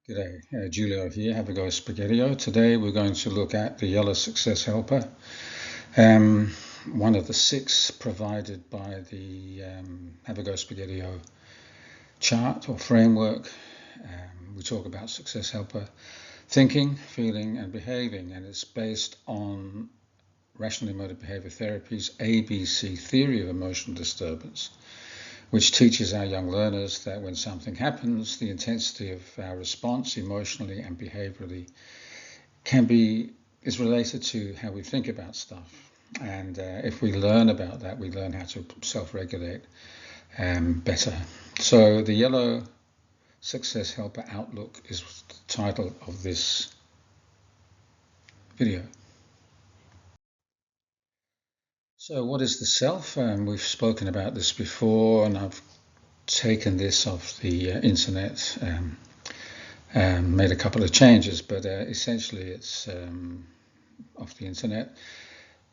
G'day, Julio here, have a go Spaghettio. Today we're going to look at the Yellow Success Helper, one of the 6 provided by the Have a go Spaghettio chart or framework. We talk about Success Helper thinking, feeling and behaving, and it's based on Rational Emotive Behavior Therapy's ABC theory of emotional disturbance, which teaches our young learners that when something happens, the intensity of our response emotionally and behaviorally is related to how we think about stuff. And if we learn about that, we learn how to self-regulate better. So the Yellow Success Helper Outlook is the title of this video. So what is the self? We've spoken about this before, and I've taken this off the internet, made a couple of changes, but essentially it's off the internet.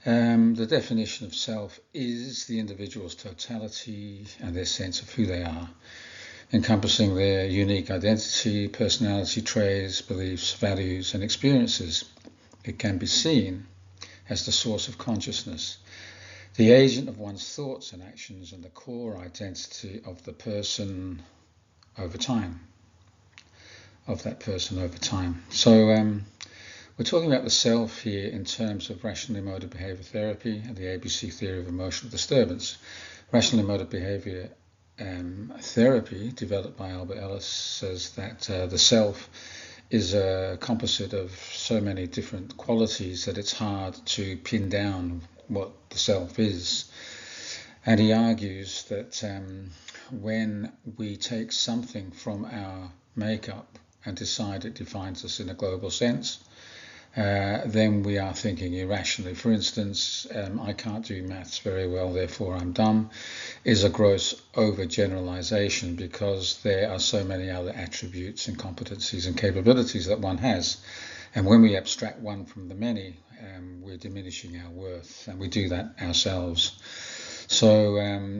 The definition of self is the individual's totality and their sense of who they are, encompassing their unique identity, personality traits, beliefs, values, and experiences. It can be seen as the source of consciousness, the agent of one's thoughts and actions, and the core identity of the person over time, So we're talking about the self here in terms of rational emotive behavior therapy and the ABC theory of emotional disturbance. Rational emotive behavior therapy, developed by Albert Ellis, says that the self is a composite of so many different qualities that it's hard to pin down what the self is. And he argues that when we take something from our makeup and decide it defines us in a global sense, then we are thinking irrationally. For instance, I can't do maths very well, therefore I'm dumb, is a gross overgeneralization, because there are so many other attributes and competencies and capabilities that one has. And when we abstract one from the many, we're diminishing our worth, and we do that ourselves. So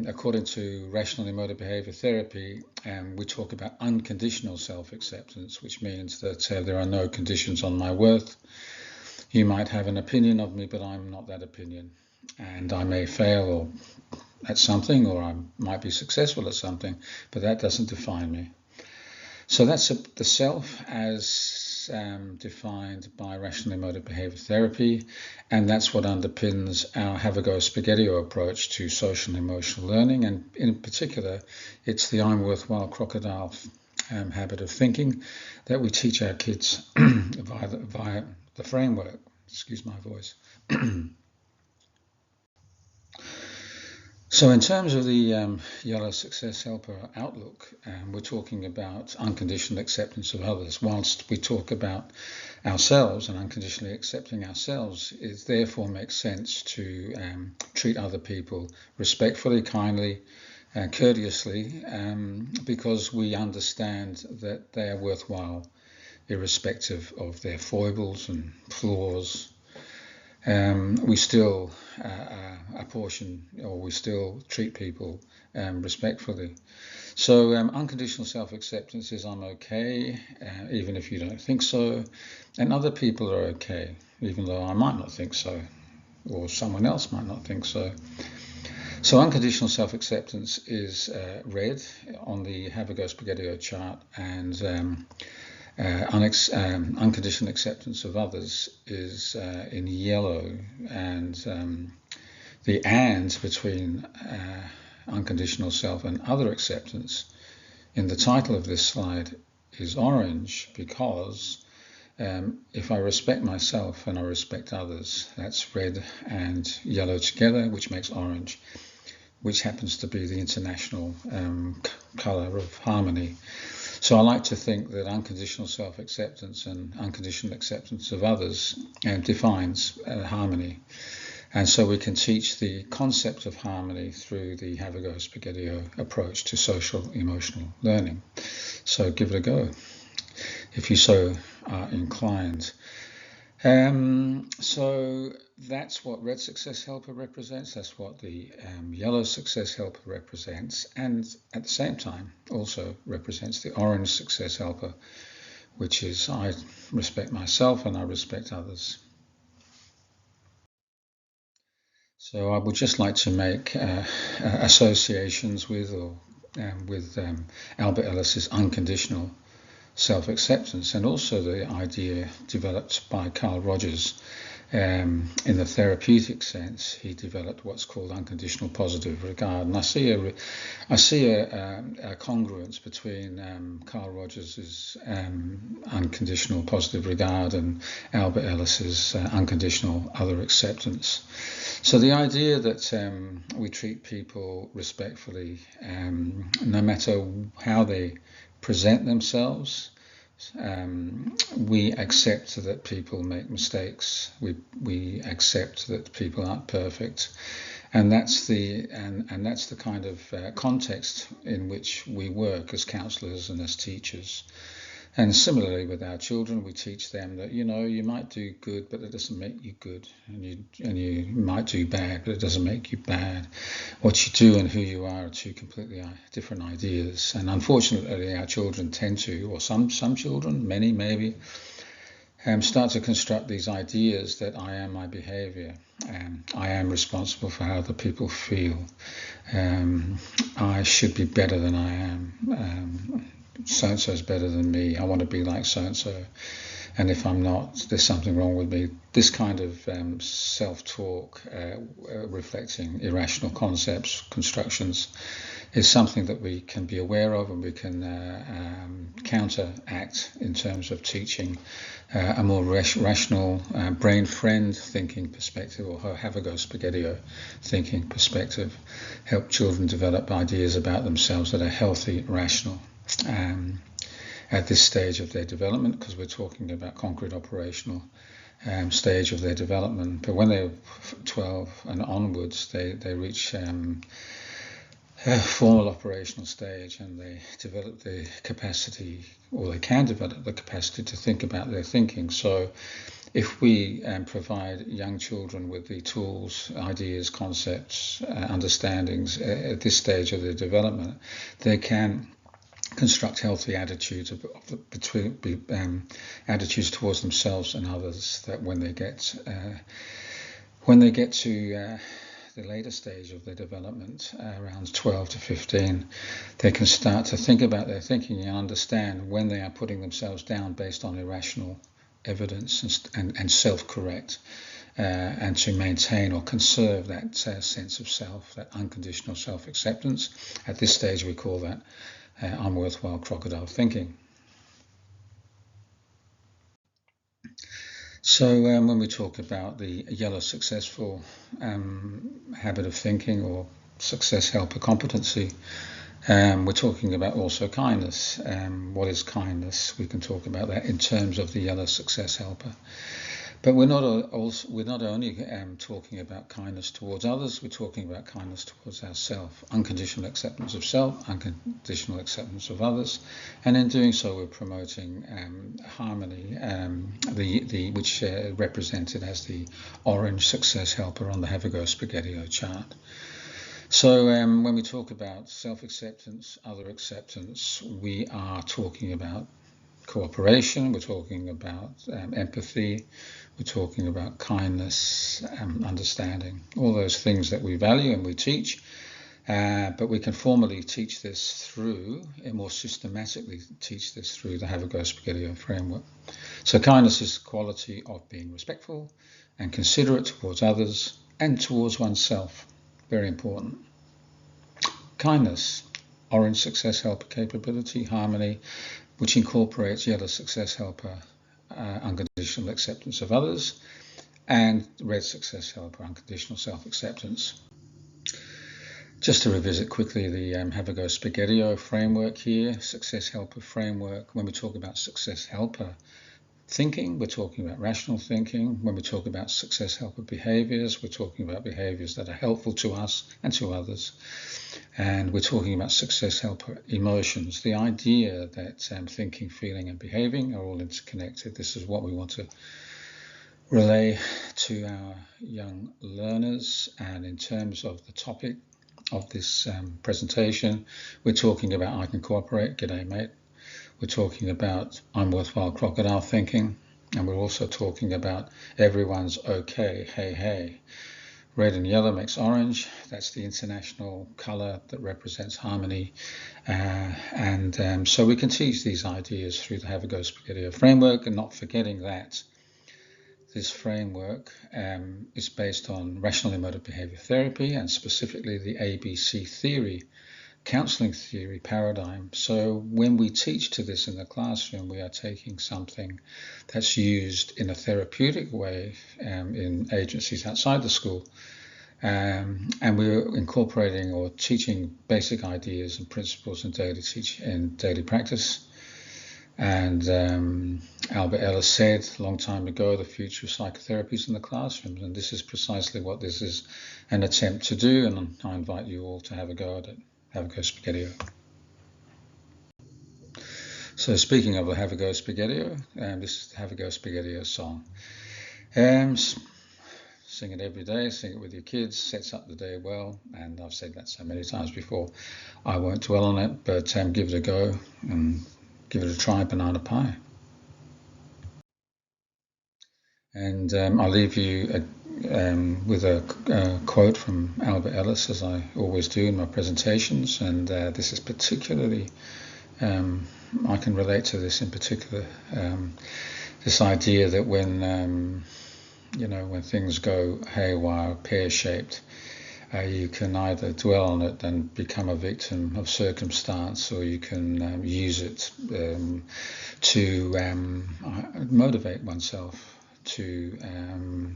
according to Rational Emotive Behavior Therapy, we talk about unconditional self-acceptance, which means that there are no conditions on my worth. You might have an opinion of me, but I'm not that opinion. And I may fail at something, or I might be successful at something, but that doesn't define me. So that's the self as defined by Rational Emotive Behavior Therapy, and that's what underpins our Have a Go Spaghettio approach to social and emotional learning, and in particular it's the I'm Worthwhile Crocodile habit of thinking that we teach our kids via the framework. Excuse my voice. So in terms of the Yellow Success Helper Outlook, we're talking about unconditional acceptance of others. Whilst we talk about ourselves and unconditionally accepting ourselves, it therefore makes sense to treat other people respectfully, kindly, courteously, because we understand that they are worthwhile, irrespective of their foibles and flaws. We still we still treat people respectfully. So unconditional self-acceptance is I'm okay, even if you don't think so, and other people are okay, even though I might not think so, or someone else might not think so. So unconditional self-acceptance is red on the Have a Go Spaghettio chart, and unconditional acceptance of others is in yellow, and the and between unconditional self and other acceptance in the title of this slide is orange, because if I respect myself and I respect others, that's red and yellow together, which makes orange, which happens to be the international colour of harmony. So I like to think that unconditional self-acceptance and unconditional acceptance of others defines harmony. And so we can teach the concept of harmony through the Have a Go Spaghettio approach to social emotional learning. So give it a go if you so are inclined. So that's what Red Success Helper represents, that's what the Yellow Success Helper represents, and at the same time also represents the Orange Success Helper, which is I respect myself and I respect others. So I would just like to make associations with Albert Ellis's unconditional self-acceptance, and also the idea developed by Carl Rogers. In the therapeutic sense, he developed what's called unconditional positive regard, and I see a congruence between Carl Rogers' unconditional positive regard and Albert Ellis's unconditional other acceptance. So the idea that we treat people respectfully, no matter how they present themselves. We accept that people make mistakes. We accept that people aren't perfect, and that's the kind of context in which we work as counsellors and as teachers. And similarly with our children, we teach them that you might do good, but it doesn't make you good, and you might do bad, but it doesn't make you bad. What you do and who you are two completely different ideas. And unfortunately, our children tend to, or some children, many maybe, start to construct these ideas that I am my behaviour, I am responsible for how other people feel, I should be better than I am. So-and-so is better than me, I want to be like so-and-so, and if I'm not, there's something wrong with me. This kind of self-talk, reflecting irrational concepts, constructions, is something that we can be aware of, and we can counteract in terms of teaching a more rational, brain-friend thinking perspective, or Havergal-Spaghetti thinking perspective. Help children develop ideas about themselves that are healthy, rational. At this stage of their development, because we're talking about concrete operational stage of their development. But when they're 12 and onwards, they reach formal operational stage, and they develop the capacity, or they can develop the capacity to think about their thinking. So if we provide young children with the tools, ideas, concepts, understandings at this stage of their development, they can construct healthy attitudes attitudes towards themselves and others, that when they get to the later stage of their development, around 12 to 15, they can start to think about their thinking and understand when they are putting themselves down based on irrational evidence and self-correct, and to maintain or conserve that sense of self, that unconditional self-acceptance. At this stage we call that I'm worthwhile crocodile thinking. So when we talk about the yellow successful habit of thinking, or success helper competency, we're talking about also kindness. What is kindness? We can talk about that in terms of the yellow success helper. But we're not only talking about kindness towards others, we're talking about kindness towards ourselves, unconditional acceptance of self, unconditional acceptance of others, and in doing so we're promoting harmony, which represented as the orange success helper on the Havergal-Spaghetti chart. So when we talk about self-acceptance, other acceptance, we are talking about cooperation, we're talking about empathy, we're talking about kindness, understanding, all those things that we value and we teach, but we can formally teach this through, and more systematically teach this through the Havergal-Spaghetti framework. So kindness is the quality of being respectful and considerate towards others and towards oneself. Very important. Kindness, orange success helper capability, harmony, which incorporates yellow success helper, unconditional acceptance of others, and red success helper, unconditional self-acceptance. Just to revisit quickly the Havergal-Spaghetti framework here, success helper framework. When we talk about success helper thinking, we're talking about rational thinking. When we talk about success helper behaviors, we're talking about behaviors that are helpful to us and to others. And we're talking about success helper emotions, the idea that thinking, feeling and behaving are all interconnected. This is what we want to relay to our young learners. And in terms of the topic of this presentation, we're talking about I can cooperate. G'day, mate. We're talking about I'm worthwhile crocodile thinking, and we're also talking about everyone's okay, hey, hey. Red and yellow makes orange. That's the international colour that represents harmony. So we can teach these ideas through the Have a Go Spaghetti-O framework, and not forgetting that this framework is based on rational emotive behaviour therapy, and specifically the ABC theory, counselling theory paradigm. So when we teach to this in the classroom, we are taking something that's used in a therapeutic way in agencies outside the school, and we're incorporating or teaching basic ideas and principles in daily practice. And Albert Ellis said a long time ago, the future of psychotherapy is in the classrooms, and this is precisely what this is an attempt to do, and I invite you all to have a go at it. Have a Go Spaghetti-O. So speaking of the Have a Go Spaghetti-O, this is the Have a Go Spaghetti-O song. Sing it every day, sing it with your kids, sets up the day well, and I've said that so many times before. I won't dwell on it, but give it a go and give it a try, banana pie. And I'll leave you with a quote from Albert Ellis, as I always do in my presentations, and this is particularly, I can relate to this in particular, this idea that when things go haywire, pear-shaped, you can either dwell on it and become a victim of circumstance, or you can use it to motivate oneself to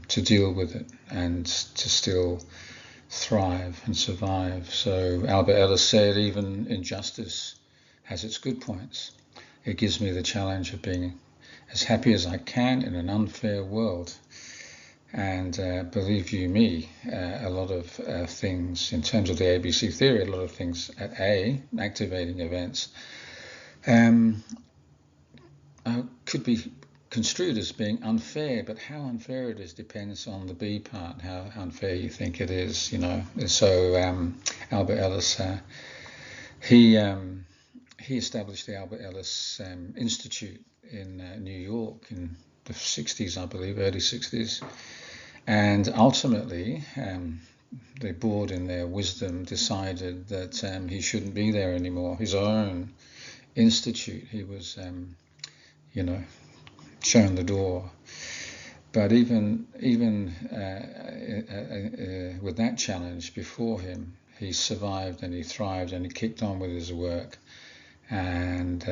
deal with it and to still thrive and survive. So Albert Ellis said, even injustice has its good points. It gives me the challenge of being as happy as I can in an unfair world. And believe you me, a lot of things in terms of the ABC theory, a lot of things at activating events, could be construed as being unfair, but how unfair it is depends on the B part, how unfair you think it is, So Albert Ellis, he established the Albert Ellis Institute in New York in the 60s, I believe, early 60s. And ultimately, the board in their wisdom decided that he shouldn't be there anymore. His own institute, he was, shown the door. But even with that challenge before him, he survived and he thrived and he kicked on with his work. And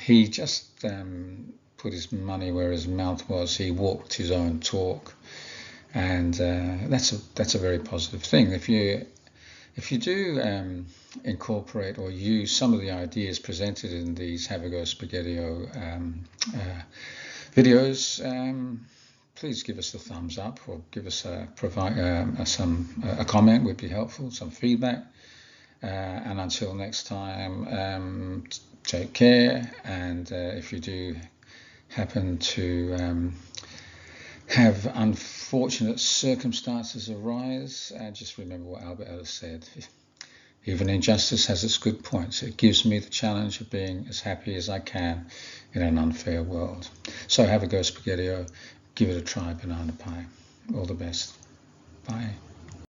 he just put his money where his mouth was. He walked his own talk, and that's a very positive thing. If you do incorporate or use some of the ideas presented in these Have a Go Spaghetti-O videos, please give us a thumbs up, or give us a comment would be helpful, some feedback. And until next time, take care. And if you do happen to have unfortunate circumstances arise, just remember what Albert Ellis said. Even injustice has its good points. It gives me the challenge of being as happy as I can in an unfair world. So have a go Spaghetti-O. Give it a try, banana pie. All the best. Bye.